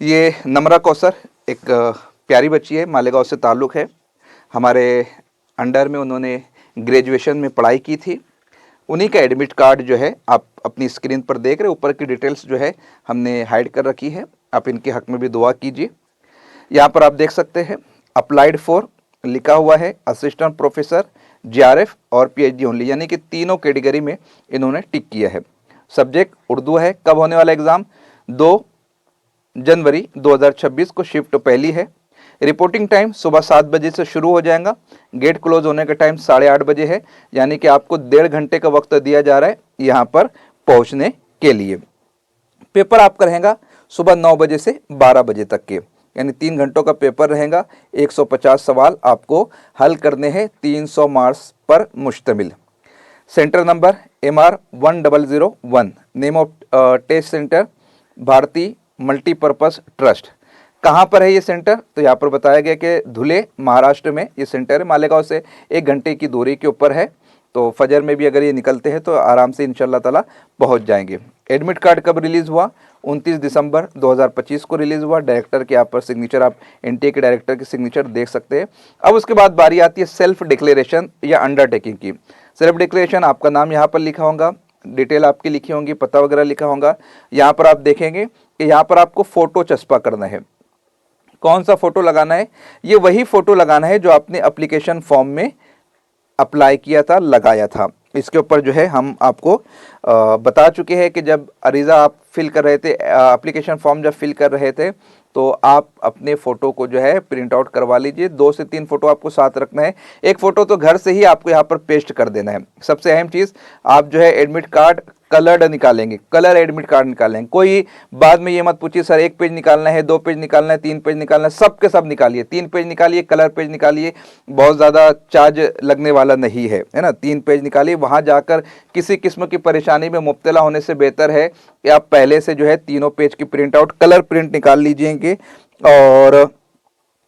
ये नम्रा कौसर एक प्यारी बच्ची है, मालेगांव से ताल्लुक़ है। हमारे अंडर में उन्होंने ग्रेजुएशन में पढ़ाई की थी। उन्हीं का एडमिट कार्ड जो है आप अपनी स्क्रीन पर देख रहे, ऊपर की डिटेल्स जो है हमने हाइड कर रखी है। आप इनके हक में भी दुआ कीजिए। यहाँ पर आप देख सकते हैं अप्लाइड फॉर लिखा हुआ है, असिस्टेंट प्रोफेसर जीआरएफ और पीएचडी ओनली, यानी कि तीनों कैटेगरी में इन्होंने टिक किया है। सब्जेक्ट उर्दू है। कब होने वाला एग्ज़ाम? 2 जनवरी 2026 को शिफ्ट पहली है। रिपोर्टिंग टाइम सुबह 7 बजे से शुरू हो जाएगा। गेट क्लोज होने का टाइम 8:30 बजे है, यानी कि आपको 1.5 घंटे का वक्त दिया जा रहा है यहाँ पर पहुँचने के लिए। पेपर आपका रहेगा सुबह 9 बजे से 12 बजे तक के, यानी 3 घंटों का पेपर रहेगा। 150 सवाल आपको हल करने हैं, 300 मार्क्स पर मुश्तमिल। Centre number MR1001। Name of test centre Bharti multipurpose trust. कहाँ पर है ये सेंटर? तो यहाँ पर बताया गया कि धुले महाराष्ट्र में ये सेंटर है। मालेगांव से 1 घंटे की दूरी के ऊपर है। तो फजर में भी अगर ये निकलते हैं तो आराम से इंशाल्लाह ताला पहुँच जाएंगे। एडमिट कार्ड कब रिलीज़ हुआ? 29 दिसंबर 2025 को रिलीज़ हुआ। डायरेक्टर के यहाँ पर सिग्नेचर, आप एनटीए के डायरेक्टर की सिग्नेचर देख सकते हैं। अब उसके बाद बारी आती है सेल्फ डिक्लेरेशन या अंडरटेकिंग की। सेल्फ डिक्लेरेशन, आपका नाम यहाँ पर लिखा होगा, डिटेल आपकी लिखी होंगी, पता वगैरह लिखा होगा। यहाँ पर आप देखेंगे कि यहाँ पर आपको फ़ोटो चस्पा करना है। कौन सा फ़ोटो लगाना है? ये वही फ़ोटो लगाना है जो आपने एप्लीकेशन फॉर्म में अप्लाई किया था, लगाया था। इसके ऊपर जो है हम आपको बता चुके हैं कि जब अरीज़ा आप फिल कर रहे थे, एप्लीकेशन फॉर्म जब फिल कर रहे थे, तो आप अपने फ़ोटो को जो है प्रिंट आउट करवा लीजिए। 2 से 3 फ़ोटो आपको साथ रखना है। एक फ़ोटो तो घर से ही आपको यहाँ पर पेस्ट कर देना है। सबसे अहम चीज़, आप जो है एडमिट कार्ड कलर्ड निकालेंगे, कलर एडमिट कार्ड निकालेंगे। कोई बाद में ये मत पूछिए सर 1 पेज निकालना है, 2 पेज निकालना है, 3 पेज निकालना है। सब के सब निकालिए। 3 पेज निकालिए, कलर पेज निकालिए। बहुत ज़्यादा चार्ज लगने वाला नहीं है, है ना। 3 पेज निकालिए। वहाँ जाकर किसी किस्म की परेशानी में मुब्तला होने से बेहतर है कि आप पहले से जो है तीनों पेज की प्रिंट आउट, कलर प्रिंट निकाल लीजिएंगे और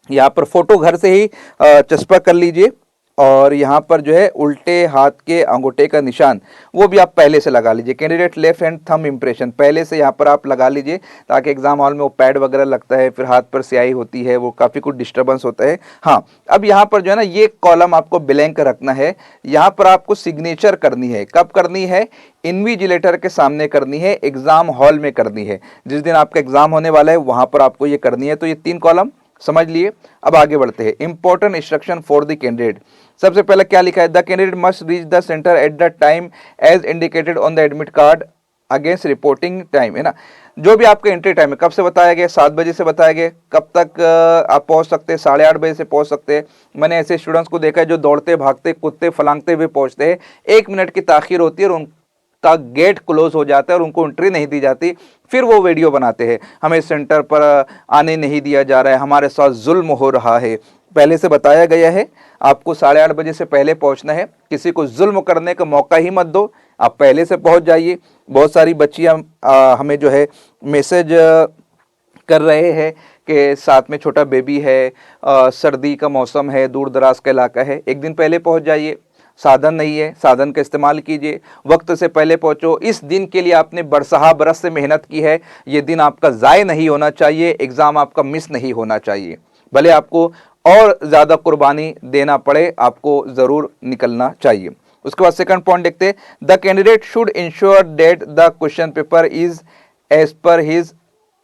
यहाँ पर फोटो घर से ही चस्पा कर लीजिए। और यहाँ पर जो है उल्टे हाथ के अंगूठे का निशान वो भी आप पहले से लगा लीजिए। Candidate left hand thumb impression पहले से यहाँ पर आप लगा लीजिए, ताकि एग्जाम हॉल में वो पैड वगैरह लगता है, फिर हाथ पर स्याही होती है, वो काफ़ी कुछ डिस्टर्बेंस होता है। हाँ, अब यहाँ पर जो है ना ये कॉलम आपको ब्लैंक रखना है। यहाँ पर आपको सिग्नेचर करनी है। कब करनी है? इन्विजिलेटर के सामने करनी है, एग्जाम हॉल में करनी है। जिस दिन आपका एग्जाम होने वाला है वहाँ पर आपको ये करनी है। तो ये 3 कॉलम समझ लिए। अब आगे बढ़ते हैं। Important instruction for the candidate. सबसे पहले क्या लिखा है? The candidate must reach the centre at the time as indicated on the admit card against reporting time, है ना। जो भी आपका एंट्री टाइम है, कब से बताया गया? 7 बजे से बताया गया। कब तक आप पहुंच सकते हैं? 8:30 बजे से पहुंच सकते हैं। मैंने ऐसे स्टूडेंट्स को देखा है जो दौड़ते भागते कूदते फलांगते हुए पहुंचते हैं। 1 मिनट की ताखीर होती है और का गेट क्लोज हो जाता है और उनको एंट्री नहीं दी जाती। फिर वो वीडियो बनाते हैं, हमें सेंटर पर आने नहीं दिया जा रहा है, हमारे साथ जुल्म हो रहा है। पहले से बताया गया है आपको 8:30 बजे से पहले पहुंचना है। किसी को जुल्म करने का मौका ही मत दो, आप पहले से पहुंच जाइए। बहुत सारी बच्चियां हमें जो है मैसेज कर रहे हैं कि साथ में छोटा बेबी है, सर्दी का मौसम है, दूर दराज का इलाका है। एक दिन पहले पहुंच जाइए। साधन नहीं है, साधन का इस्तेमाल कीजिए, वक्त से पहले पहुंचो। इस दिन के लिए आपने बरसहा बरस से मेहनत की है, ये दिन आपका ज़ाय नहीं होना चाहिए, एग्ज़ाम आपका मिस नहीं होना चाहिए। भले आपको और ज़्यादा कुर्बानी देना पड़े, आपको ज़रूर निकलना चाहिए। उसके बाद सेकंड पॉइंट देखते हैं। The candidate should ensure that the question paper is as per his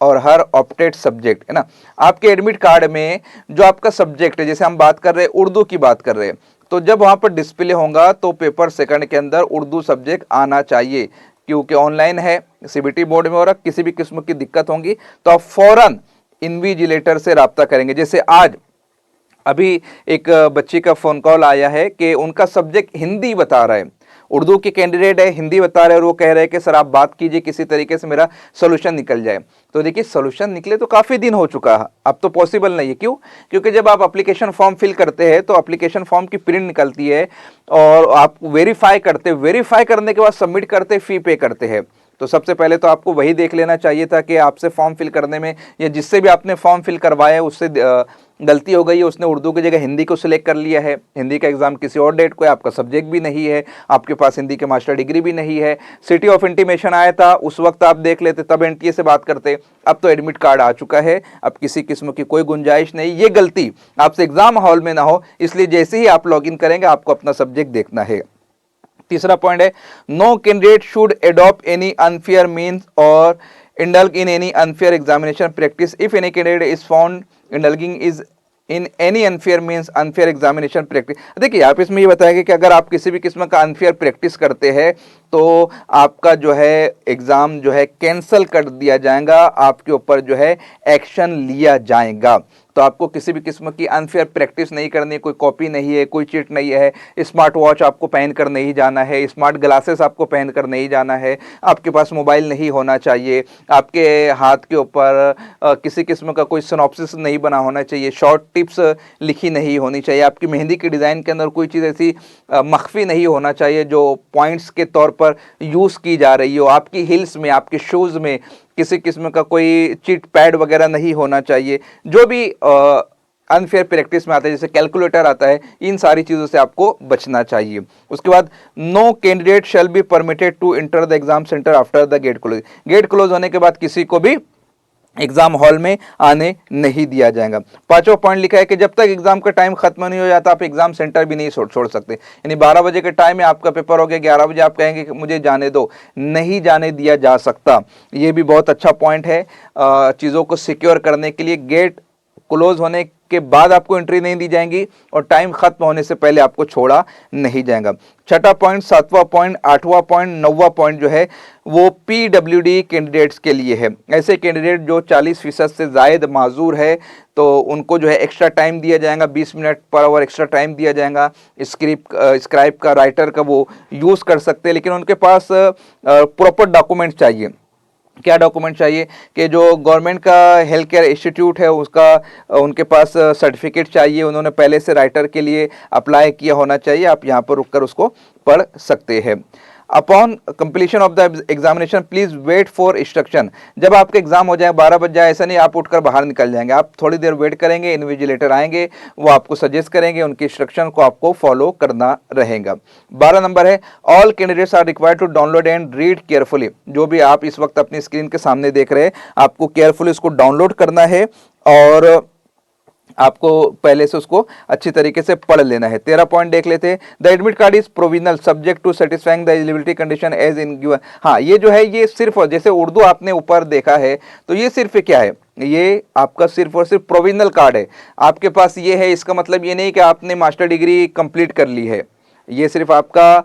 or her opted subject, है ना। आपके एडमिट कार्ड में जो आपका सब्जेक्ट है, जैसे हम बात कर रहे हैं उर्दू की बात कर रहे हैं, तो जब वहाँ पर डिस्प्ले होगा तो पेपर सेकंड के अंदर उर्दू सब्जेक्ट आना चाहिए। क्योंकि ऑनलाइन है, सीबीटी बोर्ड में हो रहा, किसी भी किस्म की दिक्कत होगी तो आप फौरन इन्विजिलेटर से रब्ता करेंगे। जैसे आज अभी एक बच्ची का फ़ोन कॉल आया है कि उनका सब्जेक्ट हिंदी बता रहा है, उर्दू के कैंडिडेट है, हिंदी बता रहे हैं, और वो कह रहे हैं कि सर आप बात कीजिए, किसी तरीके से मेरा सोल्यूशन निकल जाए। तो देखिए, सोल्यूशन निकले तो काफ़ी दिन हो चुका है, अब तो पॉसिबल नहीं है। क्यों? क्योंकि जब आप एप्लीकेशन फॉर्म फिल करते हैं तो एप्लीकेशन फॉर्म की प्रिंट निकलती है और आप वेरीफाई करते हैं, वेरीफाई करने के बाद सबमिट करते, फ़ी पे करते हैं। तो सबसे पहले तो आपको वही देख लेना चाहिए था कि आपसे फॉर्म फिल करने में या जिससे भी आपने फॉर्म फिल करवाया उससे गलती हो गई है, उसने उर्दू की जगह हिंदी को सिलेक्ट कर लिया है, हिंदी का एग्जाम किसी और डेट को है, आपका सब्जेक्ट भी नहीं है, आपके पास हिंदी के मास्टर डिग्री भी नहीं है, सिटी ऑफ इंटीमेशन आया था उस वक्त आप देख लेते, तब एनटीए से बात करते। अब तो एडमिट कार्ड आ चुका है, अब किसी किस्म की कोई गुंजाइश नहीं। ये गलती आपसे एग्जाम हॉल में ना हो, इसलिए जैसे ही आप लॉग इन करेंगे आपको अपना सब्जेक्ट देखना है। तीसरा पॉइंट है, no candidate should adopt any unfair means और indulge in any unfair examination practice if any candidate is found indulging is in any unfair means unfair examination practice. देखिए आप इसमें ये बताएंगे कि अगर आप किसी भी किस्म का अनफेयर प्रैक्टिस करते हैं तो आपका जो है एग्जाम जो है कैंसल कर दिया जाएगा, आपके ऊपर जो है एक्शन लिया जाएगा। तो आपको किसी भी किस्म की अनफेयर प्रैक्टिस नहीं करनी, कोई कॉपी नहीं है, कोई चीट नहीं है, स्मार्ट वॉच आपको पहन कर नहीं जाना है, स्मार्ट ग्लासेस आपको पहन कर नहीं जाना है, आपके पास मोबाइल नहीं होना चाहिए, आपके हाथ के ऊपर किसी किस्म का कोई सिनॉप्सिस नहीं बना होना चाहिए, शॉर्ट टिप्स लिखी नहीं होनी चाहिए, आपकी मेहंदी की डिज़ाइन के अंदर कोई चीज़ ऐसी मख्फी नहीं होना चाहिए जो पॉइंट्स के तौर पर यूज़ की जा रही हो, आपकी हिल्स में, आपके शूज़ में किसी किस्म का कोई चिट पैड वगैरह नहीं होना चाहिए। जो भी अनफेयर प्रैक्टिस में आता है, जैसे कैलकुलेटर आता है, इन सारी चीज़ों से आपको बचना चाहिए। उसके बाद no candidate shall be permitted to enter the exam centre after the gate close. Gate close होने के बाद किसी को भी एग्जाम हॉल में आने नहीं दिया जाएगा। पांचवा पॉइंट लिखा है कि जब तक एग्जाम का टाइम खत्म नहीं हो जाता आप एग्जाम सेंटर भी नहीं छोड़ सकते। यानी 12 बजे के टाइम में आपका पेपर हो गया, 11 बजे आप कहेंगे कि मुझे जाने दो, नहीं जाने दिया जा सकता। ये भी बहुत अच्छा पॉइंट है चीज़ों को सिक्योर करने के लिए। गेट क्लोज होने के बाद आपको एंट्री नहीं दी जाएंगी और टाइम खत्म होने से पहले आपको छोड़ा नहीं जाएगा। छठा पॉइंट, सातवां पॉइंट, आठवां पॉइंट, नौवां पॉइंट जो है वो पीडब्ल्यूडी कैंडिडेट्स के लिए है। ऐसे कैंडिडेट जो 40% से ज़ायद माजूर है तो उनको जो है एक्स्ट्रा टाइम दिया जाएगा, 20 minute per hour extra time दिया जाएगा। स्क्राइब का, राइटर का वो यूज़ कर सकते हैं, लेकिन उनके पास प्रॉपर डॉक्यूमेंट चाहिए। क्या डॉक्यूमेंट चाहिए कि जो गवर्नमेंट का हेल्थ केयर इंस्टीट्यूट है उसका उनके पास सर्टिफिकेट चाहिए, उन्होंने पहले से राइटर के लिए अप्लाई किया होना चाहिए। आप यहाँ पर रुककर उसको पढ़ सकते हैं। Upon completion of the examination please wait for instruction. जब आपका एग्जाम हो जाए, 12 बज जाए, ऐसा नहीं आप उठकर बाहर निकल जाएंगे, आप थोड़ी देर वेट करेंगे, इन्विजिलेटर आएंगे, वो आपको सजेस्ट करेंगे, उनकी इंस्ट्रक्शन को आपको फॉलो करना रहेगा। 12 नंबर है, all candidates are required to download and read carefully. जो भी आप इस वक्त अपनी स्क्रीन के सामने देख रहे हैं, आपको केयरफुली उसको डाउनलोड करना है और आपको पहले से उसको अच्छी तरीके से पढ़ लेना है। 13 पॉइंट देख लेते हैं। The admit card is provisional subject to satisfying the eligibility condition as in given. हाँ, ये जो है ये सिर्फ, जैसे उर्दू आपने ऊपर देखा है तो ये सिर्फ क्या है, ये आपका सिर्फ और सिर्फ प्रोविजनल कार्ड है। आपके पास ये है, इसका मतलब ये नहीं कि आपने मास्टर डिग्री कंप्लीट कर ली है, ये सिर्फ आपका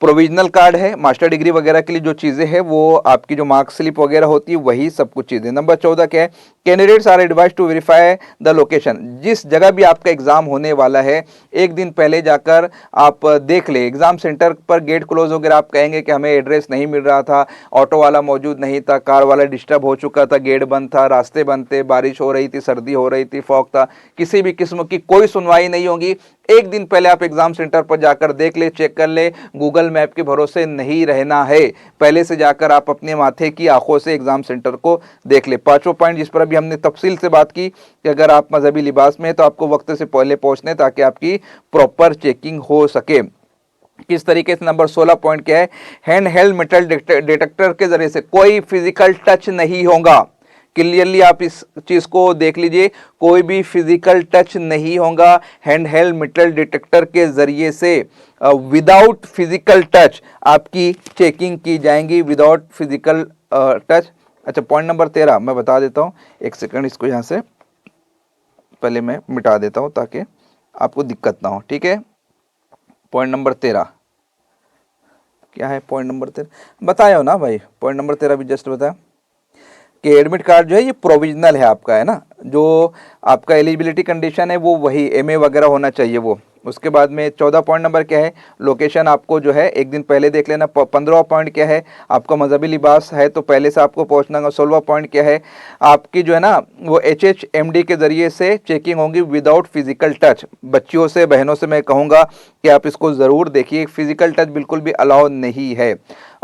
प्रोविजनल कार्ड है। मास्टर डिग्री वगैरह के लिए जो चीज़ें हैं वो आपकी जो मार्क स्लिप वगैरह होती है वही सब कुछ चीज़ें। नंबर 14 क्या है, candidates are advise to verify the location. जिस जगह भी आपका एग्जाम होने वाला है एक दिन पहले जाकर आप देख ले। एग्जाम सेंटर पर गेट क्लोज वगैरह आप कहेंगे कि हमें एड्रेस नहीं मिल रहा था, ऑटो वाला मौजूद नहीं था, कार वाला डिस्टर्ब हो चुका था, गेट बंद था, रास्ते बंद थे, बारिश हो रही थी, सर्दी हो रही थी, फॉग था, किसी भी किस्म की कोई सुनवाई नहीं होगी। एक दिन पहले आप एग्जाम सेंटर पर जाकर देख ले, चेक कर ले, गूगल मैप के भरोसे नहीं रहना है, पहले से जाकर आप अपने माथे की आंखों से एग्जाम सेंटर को देख ले। पांचवा पॉइंट जिस पर अभी हमने तफसील से बात की कि अगर आप मजहबी लिबास में हैं तो आपको वक्त से पहले पहुंचने ताकि आपकी प्रॉपर चेकिंग हो सके। किस तरीके से। नंबर 16 पॉइंट क्या है, हैंड हेल्ड मेटल डिटेक्टर के जरिए से कोई फिजिकल टच नहीं होगा। क्लियरली आप इस चीज को देख लीजिए, कोई भी फिजिकल टच नहीं होगा। हैंड हेल्ड मेटल डिटेक्टर के जरिए से विदाउट फिजिकल टच आपकी चेकिंग की जाएंगी, विदाउट फिजिकल टच। अच्छा, पॉइंट नंबर 13 मैं बता देता हूं, एक सेकंड, इसको यहां से पहले मैं मिटा देता हूं ताकि आपको दिक्कत ना हो, ठीक है। पॉइंट नंबर 13 क्या है, पॉइंट नंबर 13 बताया हो ना भाई, पॉइंट नंबर 13 भी जस्ट बताया कि एडमिट कार्ड जो है ये प्रोविजनल है आपका, है ना, जो आपका एलिजिबिलिटी कंडीशन है वो वही एमए वगैरह होना चाहिए वो। उसके बाद में 14 पॉइंट नंबर क्या है, लोकेशन आपको जो है एक दिन पहले देख लेना। 15वां पॉइंट क्या है, आपका मजहबी लिबास है तो पहले से आपको पहुंचना होगा। 16वां पॉइंट क्या है, आपकी जो है ना वो HHMD के जरिए से चेकिंग होगी विदाउट फिजिकल टच। बच्चियों से, बहनों से मैं कहूँगा कि आप इसको ज़रूर देखिए, फिजिकल टच बिल्कुल भी अलाउ नहीं है।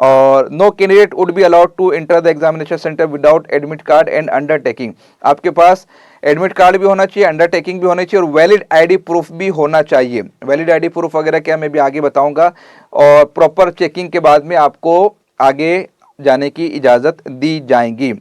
और no candidate would be allowed to enter the examination centre without admit card and undertaking. आपके पास एडमिट कार्ड भी होना चाहिए, अंडरटेकिंग भी होना चाहिए और वैलिड आईडी प्रूफ भी होना चाहिए। वैलिड आईडी प्रूफ वगैरह क्या मैं भी आगे बताऊंगा, और प्रॉपर चेकिंग के बाद में आपको आगे जाने की इजाज़त दी जाएगी।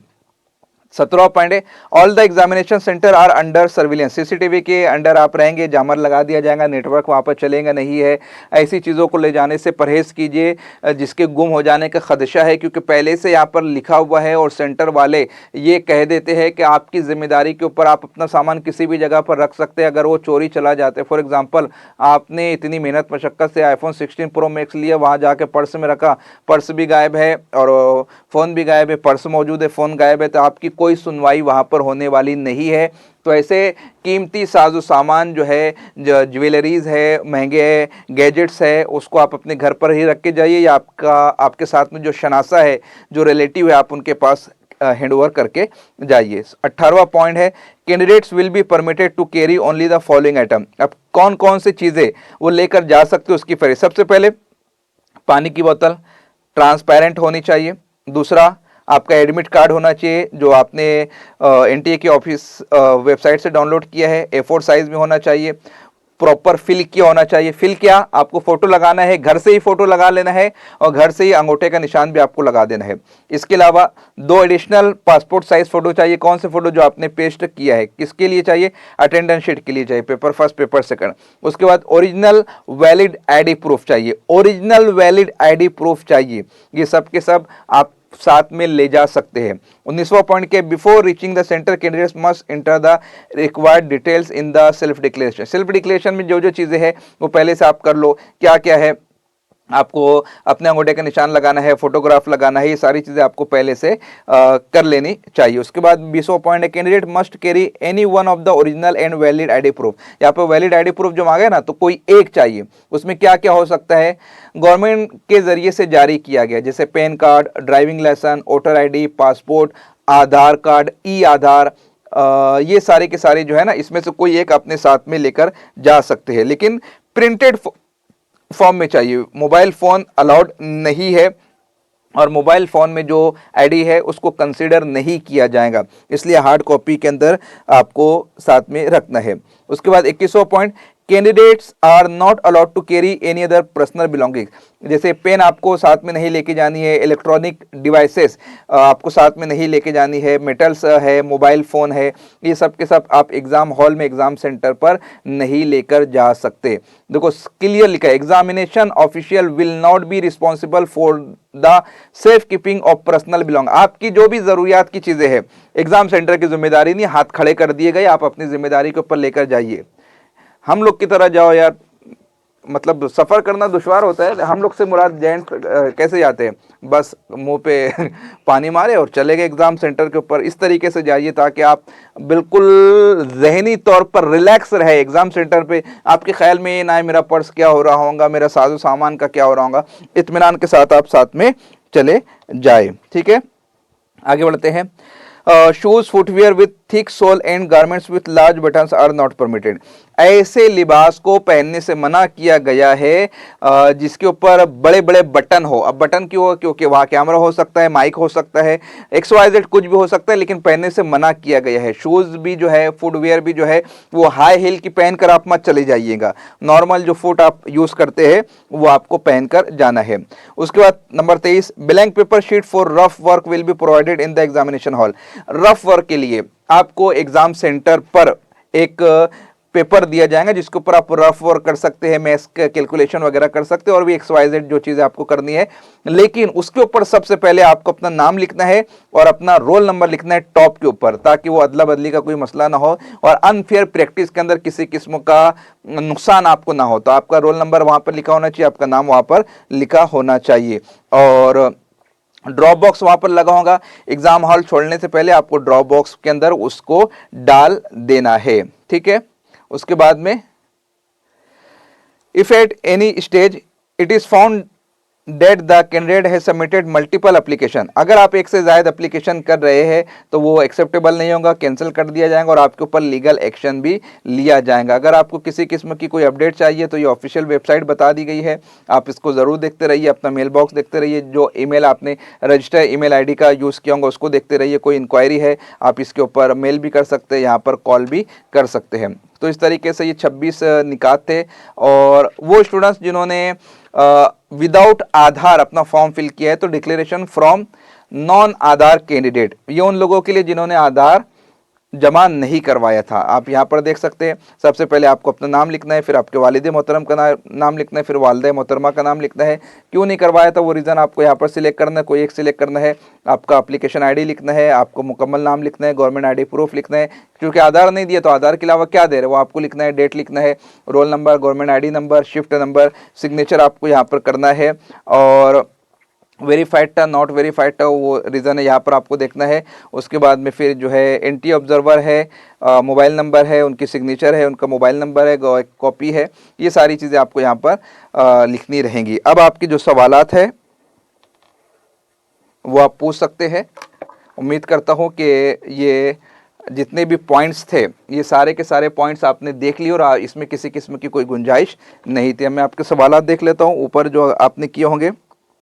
17 पॉइंट है, all the examination centre are under surveillance. CCTV के अंडर आप रहेंगे, जामर लगा दिया जाएगा, नेटवर्क वहाँ पर चलेगा नहीं है। ऐसी चीज़ों को ले जाने से परहेज कीजिए जिसके गुम हो जाने का खदशा है, क्योंकि पहले से यहाँ पर लिखा हुआ है और सेंटर वाले ये कह देते हैं कि आपकी जिम्मेदारी के ऊपर आप अपना सामान किसी भी जगह पर रख सकते हैं। अगर वो चोरी चला जाते हैं, फॉर एग्जाम्पल आपने इतनी मेहनत मशक्क़त से iPhone 16 Pro Max लिया, वहाँ जाके पर्स में रखा, पर्स भी गायब है और फ़ोन भी गायब है, पर्स मौजूद है, फ़ोन गायब है, तो आपकी कोई सुनवाई वहाँ पर होने वाली नहीं है। तो ऐसे कीमती साजो सामान जो है, जो ज्वेलरीज़ है, महंगे गैजेट्स है, उसको आप अपने घर पर ही रख के जाइए, या आपके साथ में जो शनासा है, जो रिलेटिव है, आप उनके पास हैंड ओवर करके जाइए। 18वां पॉइंट है, candidates will be permitted to carry only the following item. अब कौन कौन सी चीज़ें वो लेकर जा सकते हो उसकी फहरिस्त। सबसे पहले पानी की बोतल ट्रांसपेरेंट होनी चाहिए। दूसरा, आपका एडमिट कार्ड होना चाहिए जो आपने एनटीए के ऑफिस वेबसाइट से डाउनलोड किया है, A4 साइज में होना चाहिए, प्रॉपर फिल किया होना चाहिए। फिल क्या, आपको फोटो लगाना है, घर से ही फोटो लगा लेना है और घर से ही अंगूठे का निशान भी आपको लगा देना है। इसके अलावा 2 एडिशनल पासपोर्ट साइज फोटो चाहिए। कौन से फोटो, जो आपने पेस्ट किया है, किसके लिए चाहिए, अटेंडेंस शीट के लिए चाहिए, पेपर फर्स्ट पेपर सेकंड। उसके बाद ओरिजिनल वैलिड आईडी प्रूफ चाहिए, ओरिजिनल वैलिड आईडी प्रूफ चाहिए। ये सब के सब आप साथ में ले जा सकते हैं। 19वां पॉइंट के, before reaching the centre candidates must enter the required details in the self declaration. Self declaration में जो जो चीज़ें हैं वो पहले से आप कर लो। क्या क्या है, आपको अपने अंगूठे का निशान लगाना है, फोटोग्राफ लगाना है, ये सारी चीज़ें आपको पहले से कर लेनी चाहिए। उसके बाद 20वां पॉइंट है, candidate must carry any one of the original and valid ID proof. यहाँ पर वैलिड आईडी प्रूफ जो मांगे ना, तो कोई एक चाहिए। उसमें क्या क्या हो सकता है, गवर्नमेंट के जरिए से जारी किया गया, जैसे PAN card, driving licence, voter ID, passport, Aadhaar card, e Aadhaar, ये सारे के सारे जो है ना, इसमें से कोई एक अपने साथ में लेकर जा सकते हैं, लेकिन प्रिंटेड फॉर्म में चाहिए। मोबाइल फ़ोन अलाउड नहीं है और मोबाइल फ़ोन में जो आईडी है उसको कंसीडर नहीं किया जाएगा, इसलिए हार्ड कॉपी के अंदर आपको साथ में रखना है। उसके बाद 21वां point, candidates are not allowed to carry any other personal belonging. जैसे पेन आपको साथ में नहीं लेके जानी है, इलेक्ट्रॉनिक डिवाइसेस आपको साथ में नहीं लेके जानी है, मेटल्स है, मोबाइल फ़ोन है, ये सब के सब आप एग्ज़ाम हॉल में, एग्ज़ाम सेंटर पर नहीं लेकर जा सकते। देखो क्लियर लिखा है, examination official will not be responsible for the safe keeping of personal belong. आपकी जो भी ज़रूरियात की चीज़ें हैं, एग्ज़ाम सेंटर की जिम्मेदारी नहीं, हाथ खड़े कर दिए गए, आप अपनी जिम्मेदारी के ऊपर लेकर जाइए। हम लोग की तरह जाओ यार, मतलब सफ़र करना दुश्वार होता है। हम लोग से मुराद जेंट्स कैसे जाते हैं, बस मुंह पे पानी मारे और चले गए एग्ज़ाम सेंटर के ऊपर। इस तरीके से जाइए ताकि आप बिल्कुल जहनी तौर पर रिलैक्स रहे एग्ज़ाम सेंटर पे। आपके ख्याल में ये ना है मेरा पर्स क्या हो रहा होगा, मेरा साजो सामान का क्या हो रहा होगा, इत्मीनान के साथ आप साथ में चले जाए। ठीक है, आगे बढ़ते हैं। Shoes, footwear with thick sole and garments with large buttons are not permitted. ऐसे लिबास को पहनने से मना किया गया है जिसके ऊपर बड़े बड़े बटन हो। अब बटन क्यों हो, क्योंकि वहाँ कैमरा हो सकता है, माइक हो सकता है, XYZ कुछ भी हो सकता है, लेकिन पहनने से मना किया गया है। शूज़ भी जो है, फुटवेयर भी जो है, वो हाई हील की पहन कर आप मत चले जाइएगा। नॉर्मल जो फुट आप यूज़ करते हैं वो आपको पहन कर जाना है। उसके बाद number 23, blank paper sheet for rough work will be provided in the examination hall. Rough work के लिए आपको एग्जाम सेंटर पर एक पेपर दिया जाएगा जिसके ऊपर आप रफ वर्क कर सकते हैं, मैथ्स कैलकुलेशन वगैरह कर सकते हैं और भी XYZ जो चीज़ें आपको करनी है। लेकिन उसके ऊपर सबसे पहले आपको अपना नाम लिखना है और अपना रोल नंबर लिखना है टॉप के ऊपर, ताकि वो अदला बदली का कोई मसला ना हो और अनफेयर प्रैक्टिस के अंदर किसी किस्म का नुकसान आपको ना हो। तो आपका रोल नंबर वहाँ पर लिखा होना चाहिए, आपका नाम वहाँ पर लिखा होना चाहिए और ड्रॉप बॉक्स वहां पर लगा होगा। एग्जाम हॉल छोड़ने से पहले आपको ड्रॉप बॉक्स के अंदर उसको डाल देना है। ठीक है, उसके बाद में if at any stage it is found date the candidate है सबमिटेड मल्टीपल एप्लीकेशन। अगर आप एक से ज़्यादा एप्लीकेशन कर रहे हैं तो वो एक्सेप्टेबल नहीं होगा, कैंसिल कर दिया जाएगा और आपके ऊपर लीगल एक्शन भी लिया जाएगा। अगर आपको किसी किस्म की कोई अपडेट चाहिए तो ये ऑफिशियल वेबसाइट बता दी गई है, आप इसको ज़रूर देखते रहिए, अपना मेल बॉक्स देखते रहिए, जो ईमेल आपने रजिस्टर ईमेल आईडी का यूज़ किया होगा उसको देखते रहिए। कोई इंक्वायरी है आप इसके ऊपर मेल भी कर सकते हैं, यहाँ पर कॉल भी कर सकते हैं। तो इस तरीके से ये 26 निकात थे। और वो स्टूडेंट्स जिन्होंने विदाउट आधार अपना फॉर्म फिल किया है तो declaration from non Aadhaar candidate, ये उन लोगों के लिए जिन्होंने आधार जमा नहीं करवाया था। आप यहाँ पर देख सकते हैं, सबसे पहले आपको अपना नाम लिखना है, फिर आपके वालिद मोहतरम का नाम लिखना है, फिर वालिदा मोहतरमा का नाम लिखना है। क्यों नहीं करवाया था वो रीज़न आपको यहाँ पर सिलेक्ट करना है, कोई एक सिलेक्ट करना है। आपका एप्लीकेशन आईडी लिखना है, आपको मुकम्मल नाम लिखना है, गवर्नमेंट आईडी प्रूफ लिखना है। क्योंकि आधार नहीं दिया तो आधार के अलावा क्या दे रहे वो आपको लिखना है, डेट लिखना है, roll number, government ID number, shift number, signature आपको यहाँ पर करना है। और वेरीफाइड था नॉट वेरीफाइड था वो रीज़न है यहाँ पर आपको देखना है। उसके बाद में फिर जो है एंटी ऑब्जर्वर है, मोबाइल नंबर है, उनकी सिग्नेचर है, उनका मोबाइल नंबर है, कॉपी है, ये सारी चीज़ें आपको यहाँ पर लिखनी रहेंगी। अब आपकी जो सवालात है वो आप पूछ सकते हैं। उम्मीद करता हूँ कि ये जितने भी पॉइंट्स थे ये सारे के सारे पॉइंट्स आपने देख लिए और इसमें किसी किस्म की कोई गुंजाइश नहीं थी। मैं आपके सवालात देख लेता हूँ ऊपर जो आपने किए होंगे।